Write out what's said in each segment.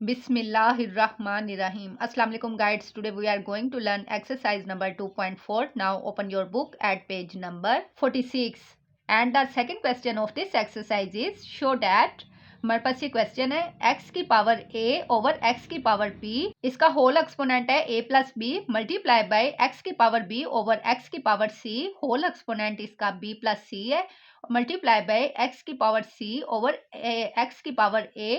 Bismillahirrahmanirrahim. Assalamu alaikum guides. Today we are going to learn exercise number 2.4. Now open your book at page number 46. And the second question of this exercise is show that हमारे पास ये question है x की power a over x की power b, इसका whole exponent है a plus b multiply by x की power b over x की power c, whole exponent इसका b प्लस c है मल्टीप्लाई बाय x की पावर c ओवर x की power a,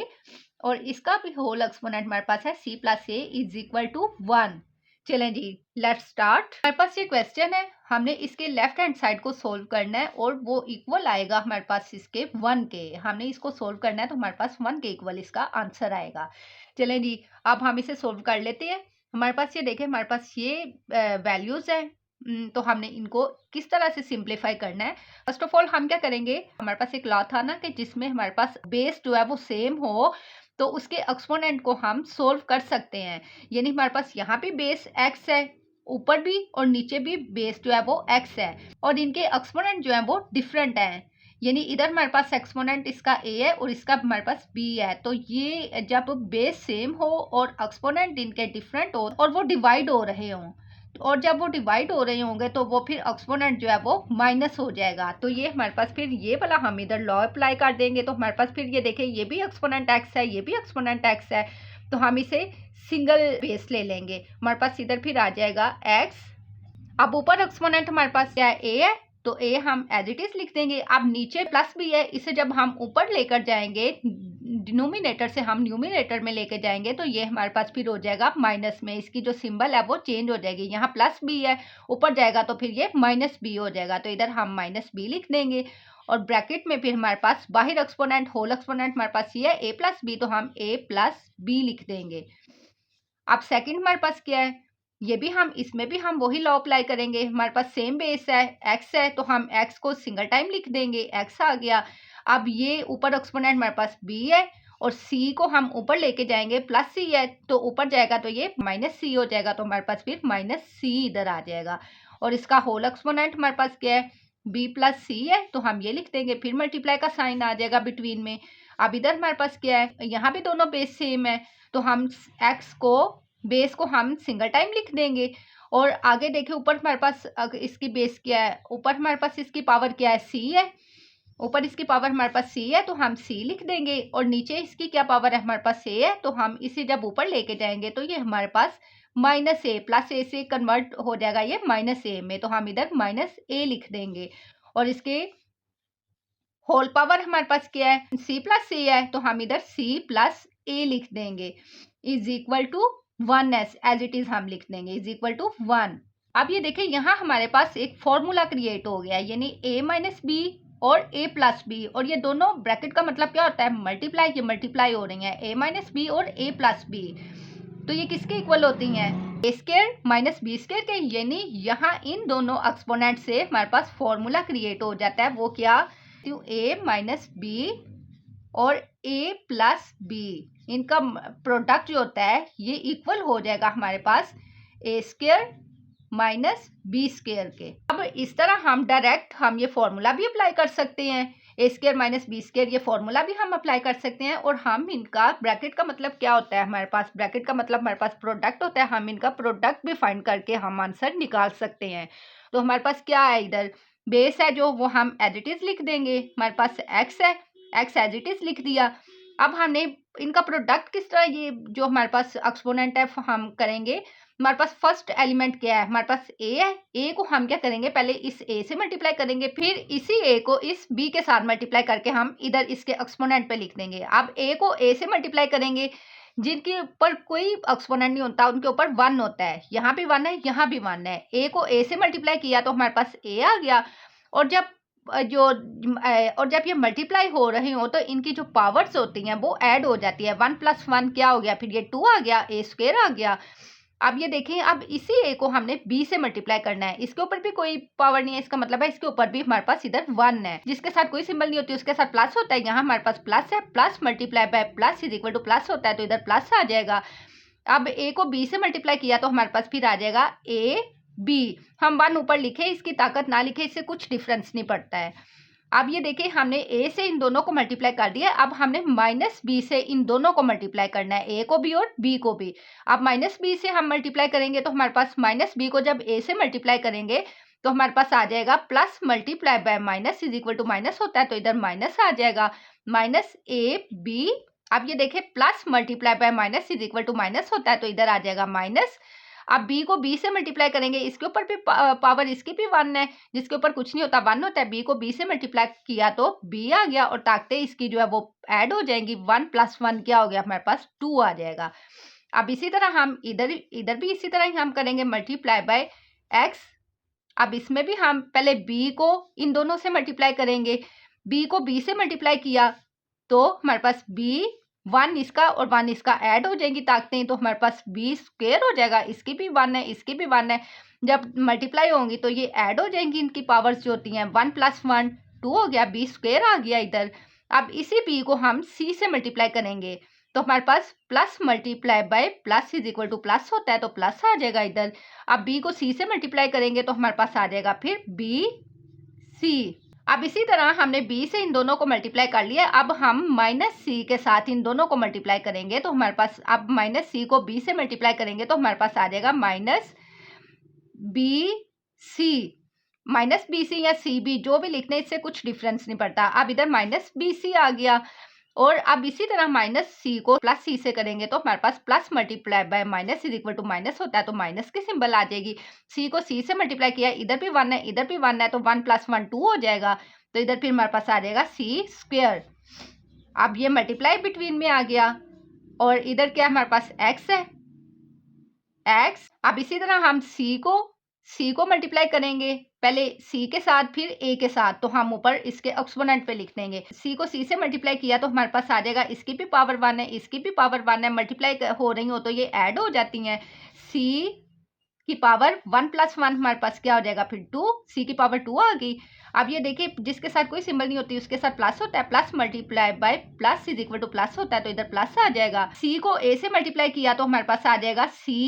और इसका भी होल एक्सपोनेंट हमारे पास है c plus a is equal to 1। चलें जी, लेट्स स्टार्ट। हमारे पास ये क्वेश्चन है, हमने इसके लेफ्ट हैंड साइड को सोल्व करना है और वो इक्वल आएगा हमारे पास इसके 1 के। हमने इसको सोल्व करना है तो हमारे पास 1 के इक्वल इसका आंसर आएगा। चलें जी, अब हम इसे सोल्व कर लेते हैं। हमारे पास ये देखें, हमारे पास ये वैल्यूज है, तो हमने इनको किस तरह से सिंप्लीफाई करना है। फर्स्ट ऑफ ऑल हम क्या करेंगे, हमारे पास एक लॉ था ना कि जिसमें हमारे पास बेस जो है वो सेम हो तो उसके एक्सपोनेंट को हम सोल्व कर सकते हैं। यानी हमारे पास यहाँ पे बेस x है, ऊपर भी और नीचे भी बेस जो है वो x है, और इनके एक्सपोनेंट जो है वो डिफरेंट हैं। यानी इधर हमारे पास एक्सपोनेंट इसका a है और इसका हमारे पास b है। तो ये जब बेस सेम हो और एक्सपोनेंट इनके डिफरेंट हो और वो डिवाइड हो रहे हों, और जब वो डिवाइड हो रहे होंगे तो वो फिर एक्सपोनेंट जो है वो माइनस हो जाएगा। तो ये हमारे पास फिर ये वाला हम इधर लॉ अप्लाई कर देंगे तो हमारे पास फिर ये देखें, ये भी एक्सपोनेंट x है, ये भी एक्सपोनेंट x है, तो हम इसे सिंगल बेस ले लेंगे। हमारे पास इधर फिर आ जाएगा x। अब ऊपर एक्सपोनेंट हमारे पास क्या है, a है, तो a हम एज इट इज लिख देंगे। अब नीचे प्लस भी है, इसे जब हम ऊपर लेकर जाएंगे डिनोमिनेटर से हम न्यूमिनेटर में लेके जाएंगे तो ये हमारे पास फिर हो जाएगा माइनस में, इसकी जो सिंबल है वो चेंज हो जाएगी। यहाँ प्लस बी है, ऊपर जाएगा तो फिर ये माइनस बी हो जाएगा, तो इधर हम माइनस बी लिख देंगे। और ब्रैकेट में फिर हमारे पास बाहर एक्सपोनेंट होल एक्सपोनेंट हमारे पास ये है ए प्लस बी, तो हम ए प्लस बी लिख देंगे। अब सेकेंड हमारे पास क्या है, ये भी हम इसमें भी हम वही लॉ अप्लाई करेंगे। हमारे पास सेम बेस है, एक्स है, तो हम एक्स को सिंगल टाइम लिख देंगे, एक्स आ गया। अब ये ऊपर एक्सपोनेंट हमारे पास b है और c को हम ऊपर लेके जाएंगे, प्लस c है तो ऊपर जाएगा तो ये माइनस c हो जाएगा, तो हमारे पास फिर माइनस c इधर आ जाएगा। और इसका होल एक्सपोनेंट हमारे पास क्या है, b प्लस c है, तो हम ये लिख देंगे, फिर मल्टीप्लाई का साइन आ जाएगा बिटवीन में। अब इधर हमारे पास क्या है, यहाँ भी दोनों बेस सेम है, तो हम x को बेस को हम सिंगल टाइम लिख देंगे। और आगे देखिए ऊपर हमारे पास इसकी बेस क्या है, ऊपर हमारे पास इसकी पावर क्या है, c है, ऊपर इसकी पावर हमारे पास c है तो हम c लिख देंगे, और नीचे इसकी क्या पावर है हमारे पास a है, तो हम इसे जब ऊपर लेके जाएंगे तो ये हमारे पास माइनस ए प्लस ए से कन्वर्ट हो जाएगा ये माइनस ए में, तो हम इधर माइनस ए लिख देंगे। और इसके होल पावर हमारे पास क्या है, c प्लस ए है, तो हम इधर c प्लस ए लिख देंगे is equal to 1 as it is हम लिख देंगे इज इक्वल टू 1। अब ये देखें, यहाँ हमारे पास एक फॉर्मूला क्रिएट हो गया, यानी a माइनस बी और a प्लस बी, और ये दोनों ब्रैकेट का मतलब क्या होता है, मल्टीप्लाई, ये मल्टीप्लाई हो रही हैं a माइनस बी और a प्लस बी, तो ये किसके इक्वल होती हैं, a square minus b square के। यानी यहाँ इन दोनों एक्सपोनेंट से हमारे पास फॉर्मूला क्रिएट हो जाता है, वो क्या, a माइनस बी और a प्लस बी, इनका प्रोडक्ट जो होता है ये इक्वल हो जाएगा हमारे पास a square minus b square के। अब इस तरह हम डायरेक्ट हम ये फॉर्मूला भी अप्लाई कर सकते हैं, ए स्क्वायर माइनस बी स्क्वायर, ये फॉर्मूला भी हम अप्लाई कर सकते हैं। और हम इनका ब्रैकेट का मतलब क्या होता है, हमारे पास ब्रैकेट का मतलब हमारे पास प्रोडक्ट होता है, हम इनका प्रोडक्ट भी फाइंड करके हम आंसर निकाल सकते हैं। तो हमारे पास क्या है, इधर बेस है जो वो हम एज इट इज लिख देंगे, हमारे पास एक्स है, एक्स एज इट इज लिख दिया। अब हमने इनका प्रोडक्ट किस तरह, ये जो हमारे पास एक्सपोनेंट है हम करेंगे, हमारे पास फर्स्ट एलिमेंट क्या है, हमारे पास a है, a को हम क्या करेंगे, पहले इस a से मल्टीप्लाई करेंगे, फिर इसी a को इस b के साथ मल्टीप्लाई करके हम इधर इसके एक्सपोनेंट पे लिख देंगे। अब a को a से मल्टीप्लाई करेंगे, जिनके ऊपर कोई एक्सपोनेंट नहीं होता उनके ऊपर 1 होता है, यहाँ भी 1 है, यहाँ भी 1 है। a को a से मल्टीप्लाई किया तो हमारे पास a आ गया, और जब ये मल्टीप्लाई हो रही हो तो इनकी जो पावर्स होती हैं वो ऐड हो जाती है, 1 प्लस 1 क्या हो गया, फिर ये 2 आ गया, a स्क्वायर आ गया। अब ये देखिए, अब इसी a को हमने b से मल्टीप्लाई करना है, इसके ऊपर भी कोई पावर नहीं है, इसका मतलब है इसके ऊपर भी हमारे पास इधर 1 है, जिसके साथ कोई सिंबल नहीं होती उसके साथ प्लस होता है। यहाँ हमारे पास प्लस है, plus multiply by plus is equal to plus होता है, तो इधर प्लस आ जाएगा। अब a को b से मल्टीप्लाई किया तो हमारे पास फिर आ जाएगा a b, हम 1 ऊपर लिखे, इसकी ताकत ना लिखे, इससे कुछ डिफरेंस नहीं पड़ता है। अब ये देखिए हमने ए से इन दोनों को मल्टीप्लाई कर दिया, अब हमने माइनस बी से इन दोनों को मल्टीप्लाई करना है, ए को भी और बी को भी। अब माइनस बी से हम मल्टीप्लाई करेंगे तो हमारे पास माइनस बी को जब ए से मल्टीप्लाई करेंगे तो हमारे पास आ जाएगा plus multiply by minus is equal to minus होता है तो इधर माइनस आ जाएगा, माइनस ए बी। अब ये देखिए plus multiply by minus is equal to minus होता है तो इधर आ जाएगा माइनस। अब b को b से मल्टीप्लाई करेंगे, इसके ऊपर भी पावर इसकी भी 1 है, जिसके ऊपर कुछ नहीं होता 1 होता है। b को b से मल्टीप्लाई किया तो b आ गया और ताकते इसकी जो है वो ऐड हो जाएंगी, 1 प्लस 1 क्या हो गया हमारे पास 2 आ जाएगा। अब इसी तरह हम इधर भी इसी तरह ही हम करेंगे मल्टीप्लाई बाय x। अब इसमें भी हम पहले b को इन दोनों से मल्टीप्लाई करेंगे, b को b से मल्टीप्लाई किया तो हमारे पास b 1 इसका और 1 इसका ऐड हो जाएंगी ताकते हैं तो हमारे पास b स्क्वायर हो जाएगा, इसकी भी 1 है इसकी भी 1 है, जब मल्टीप्लाई होंगी तो ये ऐड हो जाएंगी, इनकी पावर्स जो होती हैं 1 प्लस 1 2 हो गया, b स्क्वायर आ गया इधर। अब इसी b को हम c से मल्टीप्लाई करेंगे तो हमारे पास plus multiply by plus is equal to plus होता है तो प्लस आ जाएगा इधर। अब b को c से मल्टीप्लाई करेंगे तो हमारे पास आ जाएगा फिर b c। अब इसी तरह हमने b से इन दोनों को मल्टीप्लाई कर लिया, अब हम माइनस c के साथ इन दोनों को मल्टीप्लाई करेंगे तो हमारे पास अब माइनस c को b से मल्टीप्लाई करेंगे तो हमारे पास आ जाएगा minus b c. Minus b c या सी बी जो भी लिखने इससे कुछ डिफरेंस नहीं पड़ता। अब इधर माइनस बी सी आ गया और अब इसी तरह माइनस सी को प्लस सी से करेंगे तो हमारे पास plus multiply by minus is equal to minus होता है तो माइनस की सिंबल आ जाएगी। सी को सी से मल्टीप्लाई किया, इधर भी 1 है इधर भी 1 है तो 1 प्लस 1 2 हो जाएगा तो इधर फिर हमारे पास आ जाएगा सी स्क्वायर। अब ये मल्टीप्लाई बिटवीन में आ गया और इधर क्या हमारे पास एक्स है एक्स। अब इसी तरह हम सी को मल्टीप्लाई करेंगे, पहले सी के साथ फिर ए के साथ तो हम ऊपर इसके एक्सपोनेंट पे लिख देंगे। सी को सी से मल्टीप्लाई किया तो हमारे पास आ जाएगा इसकी भी पावर 1 है इसकी भी पावर 1 है, मल्टीप्लाई हो रही हो तो ये ऐड हो जाती हैं। सी की पावर 1 प्लस 1 हमारे पास क्या हो जाएगा फिर 2, सी की पावर 2 आ गई। अब ये देखिए जिसके साथ कोई सिंबल नहीं होती उसके साथ प्लस होता है, plus multiply by plus is equal to plus होता है तो इधर प्लस आ जाएगा। सी को ए से मल्टीप्लाई किया तो हमारे पास आ जाएगा सी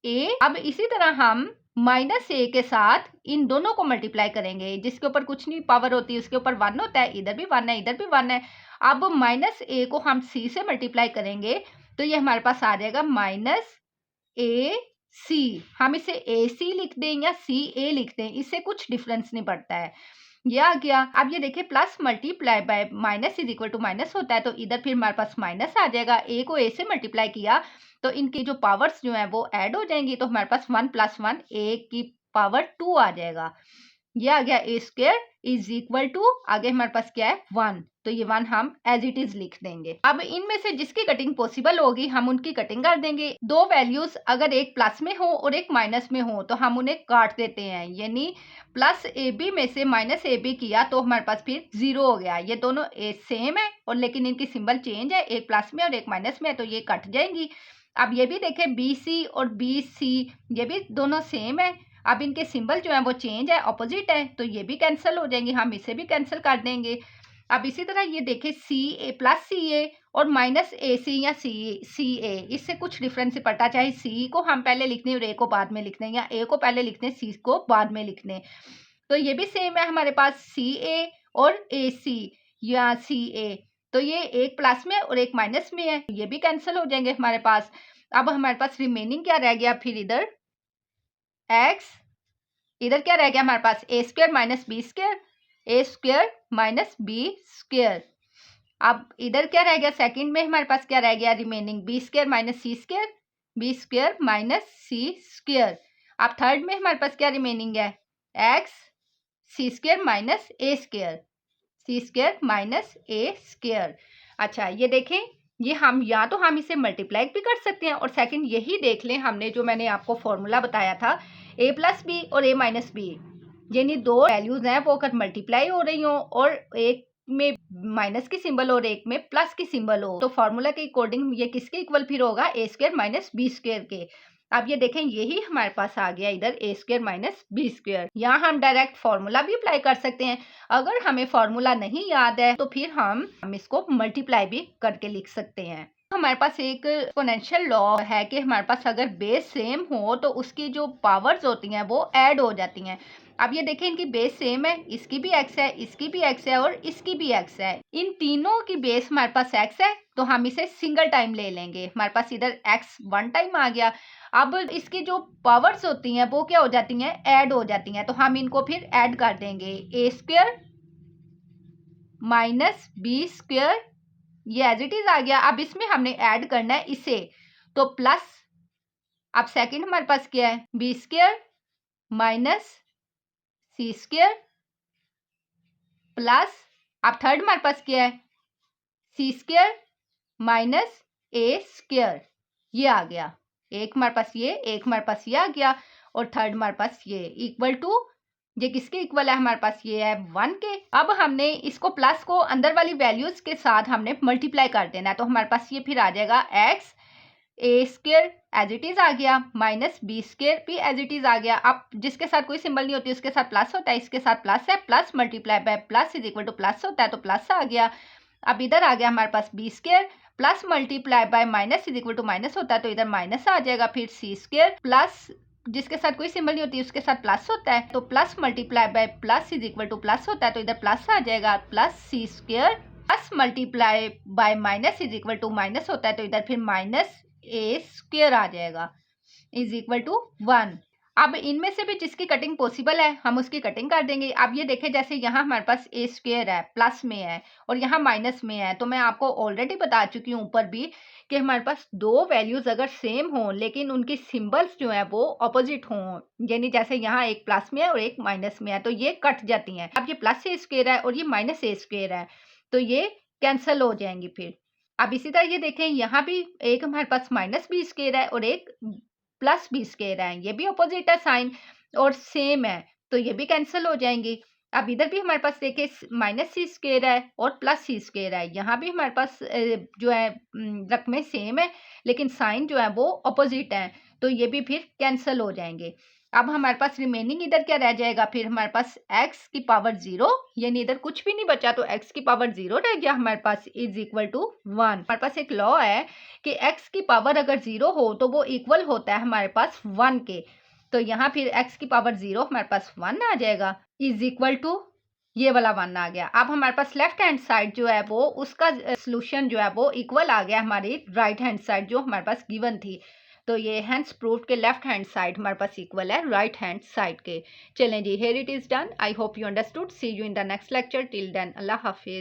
ए। अब इसी तरह हम माइनस ए के साथ इन दोनों को मल्टीप्लाई करेंगे, जिसके ऊपर कुछ नहीं पावर होती उसके ऊपर 1 होता है, इधर भी 1 है इधर भी 1 है। अब माइनस ए को हम सी से मल्टीप्लाई करेंगे तो ये हमारे पास आ जाएगा माइनस ए सी। हम इसे ए सी लिख दें या सी ए लिख दें इससे कुछ डिफरेंस नहीं पड़ता है, ये आ गया। अब ये देखिए plus multiply by minus is equal to minus होता है तो इधर फिर हमारे पास माइनस आ जाएगा। ए को ए से मल्टीप्लाई किया तो इनकी जो पावर्स जो है वो ऐड हो जाएंगी तो हमारे पास 1 प्लस 1 ए की पावर 2 आ जाएगा, ये आ गया ए स्क्वायर इज इक्वल टू आगे हमारे पास क्या है 1 तो ये 1 हम एज इट इज लिख देंगे। अब इनमें से जिसकी कटिंग पॉसिबल होगी हम उनकी कटिंग कर देंगे। दो वैल्यूज अगर एक प्लस में हो और एक माइनस में हो तो हम उन्हें काट देते हैं, यानी प्लस ए बी में से माइनस ए बी किया तो हमारे पास फिर 0 हो गया। ये दोनों सेम है और लेकिन इनकी सिंबल चेंज है, एक प्लस में और एक माइनस में है तो ये कट जाएंगी। अब ये भी देखें बी सी और बी सी ये भी दोनों सेम है, अब इनके सिंबल जो है वो चेंज है ऑपोजिट है तो ये भी कैंसिल हो जाएंगे, हम इसे भी कैंसिल कर देंगे। अब इसी तरह ये देखें सी ए प्लस सी ए और माइनस ए सी या सी ए इससे कुछ डिफरेंस ही पड़ता, चाहे सी को हम पहले लिख दें और ए को बाद में लिख दें या ए को पहले लिख दें सी को बाद में लिख दें तो ये भी सेम है हमारे पास सी ए और ए सी या सी ए तो ये एक प्लस में और एक माइनस में है, ये भी कैंसिल हो जाएंगे हमारे पास। अब हमारे पास रिमेनिंग क्या रह गया फिर इधर एक्स, इधर क्या रह गया हमारे पास ए स्क्वायर माइनस बी स्क्वायर, ए स्क्वायर माइनस बी स्क्वायर। अब इधर क्या रह गया सेकंड में हमारे पास क्या रह गया रिमेनिंग बी स्क्वायर माइनस सी स्क्वायर, बी स्क्वायर माइनस सी स्क्वायर। अब थर्ड में हमारे पास क्या रिमेनिंग है एक्स सी स्क्वायर माइनस ए स्क्वायर, सी स्क्वायर माइनस ए स्क्वायर। अच्छा ये देखें ये हम या तो हम इसे मल्टीप्लाई भी कर सकते हैं और सेकंड यही देख लें हमने जो मैंने आपको फॉर्मूला बताया था a प्लस बी और a माइनस बी, यानी दो वैल्यूज हैं वो अगर मल्टीप्लाई हो रही हो और एक में माइनस की सिंबल और एक में प्लस की सिंबल हो तो फॉर्मूला के अकॉर्डिंग ये किसके इक्वल फिर होगा ए स्क्वायर माइनस बी स्क्वायर के। अब ये देखें यही हमारे पास आ गया इधर ए स्क्वायर माइनस बी स्क्वायर। यहाँ हम डायरेक्ट फॉर्मूला भी अप्लाई कर सकते हैं, अगर हमें फॉर्मूला नहीं याद है तो फिर हम इसको मल्टीप्लाई भी करके लिख सकते हैं। हमारे पास एक एक्सपोनेंशियल लॉ है कि हमारे पास अगर बेस सेम हो तो उसकी जो पावर्स होती हैं वो ऐड हो जाती हैं। अब ये देखें इनकी बेस सेम है, इसकी भी x है, इसकी भी x है और इसकी भी x है। इन तीनों की बेस हमारे पास x है तो हम इसे सिंगल टाइम ले लेंगे। हमारे पास इधर x 1 टाइम आ गया। अब इसकी जो पावर्स होती हैं वो क्या हो जाती हैं, ऐड हो जाती हैं। तो हम इनको फिर ऐड कर देंगे, a square minus b square, ये एज इट इज आ गया। अब इसमें हमने ऐड करना है इसे, तो प्लस, अब सेकंड हमारे पास क्या है, बी स्क्वायर माइनस सी स्क्वायर प्लस, अब थर्ड हमारे पास क्या है, सी स्क्वायर माइनस ए स्क्वायर, ये आ गया। एक हमारे पास ये, एक हमारे पास ये आ गया और थर्ड हमारे पास ये इक्वल टू, ये किसके इक्वल है हमारे पास, ये है 1 के। अब हमने इसको प्लस को अंदर वाली वैल्यूज के साथ हमने मल्टीप्लाई कर देना है। तो हमारे पास ये फिर आ जाएगा x a square as it is आ गया माइनस बी स्क्वायर भी एज इट इज आ गया। अब जिसके साथ कोई सिंबल नहीं होती उसके साथ प्लस होता है, इसके साथ प्लस है, plus multiply by plus is equal to plus होता है, तो प्लस आ गया। अब इधर आ गया हमारे पास b square plus multiply by minus is equal to minus होता है, तो इधर माइनस आ जाएगा। फिर सी स्क्वायर प्लस, जिसके साथ कोई सिंबल नहीं होती उसके साथ प्लस होता है, तो plus multiply by plus is equal to plus होता है, तो इधर प्लस आ जाएगा। Plus c square plus multiply by minus is equal to minus होता है, तो इधर फिर माइनस ए स्क्वायर आ जाएगा इज इक्वल टू 1। अब इनमें से भी जिसकी कटिंग पॉसिबल है हम उसकी कटिंग कर देंगे। अब ये देखें, जैसे यहाँ हमारे पास ए स्क्वायर है प्लस में है और यहाँ माइनस में है, तो मैं आपको ऑलरेडी बता चुकी हूँ ऊपर भी कि हमारे पास दो वैल्यूज अगर सेम हों लेकिन उनकी सिंबल्स जो है वो ऑपोजिट हों, यानी जैसे यहाँ एक प्लस में है और एक माइनस में है, तो ये कट जाती हैं। अब ये प्लस ए स्क्वायर है और ये माइनस ए स्क्वायर है, तो ये कैंसिल हो जाएंगी फिर। अब इसी तरह ये देखें, यहाँ भी एक हमारे पास माइनस बी स्क्वायर है और एक प्लस बी स्क्वायर है, ये भी अपोजिट है साइन और सेम है, तो ये भी कैंसिल हो जाएंगी। अब इधर भी हमारे पास देखिए माइनस सी स्क्वायर है और प्लस सी स्क्वायर है, यहाँ भी हमारे पास जो है रकमें सेम है लेकिन साइन जो है वो अपोजिट है, तो ये भी फिर कैंसिल हो जाएंगे। अब हमारे पास रिमेनिंग इधर क्या रह जाएगा, फिर हमारे पास x की पावर 0, यानी इधर कुछ भी नहीं बचा, तो x की पावर 0 रह गया हमारे पास इज इक्वल टू 1। हमारे पास एक लॉ है कि x की पावर अगर 0 हो तो वो इक्वल होता है हमारे पास 1 के, तो यहाँ फिर x की पावर 0 हमारे पास 1 आ जाएगा इज इक्वल टू, ये वाला 1 आ गया। अब हमारे पास लेफ्ट हैंड साइड जो है वो उसका सोल्यूशन जो है वो इक्वल आ गया हमारी राइट हैंड साइड जो हमारे पास गिवन थी, तो ये हैंड्स प्रूव्ड के लेफ्ट हैंड साइड हमारे पास इक्वल है राइट हैंड साइड के। चलें जी, here it is done. I hope you understood. See you in the next lecture. Till then अल्लाह हाफिज।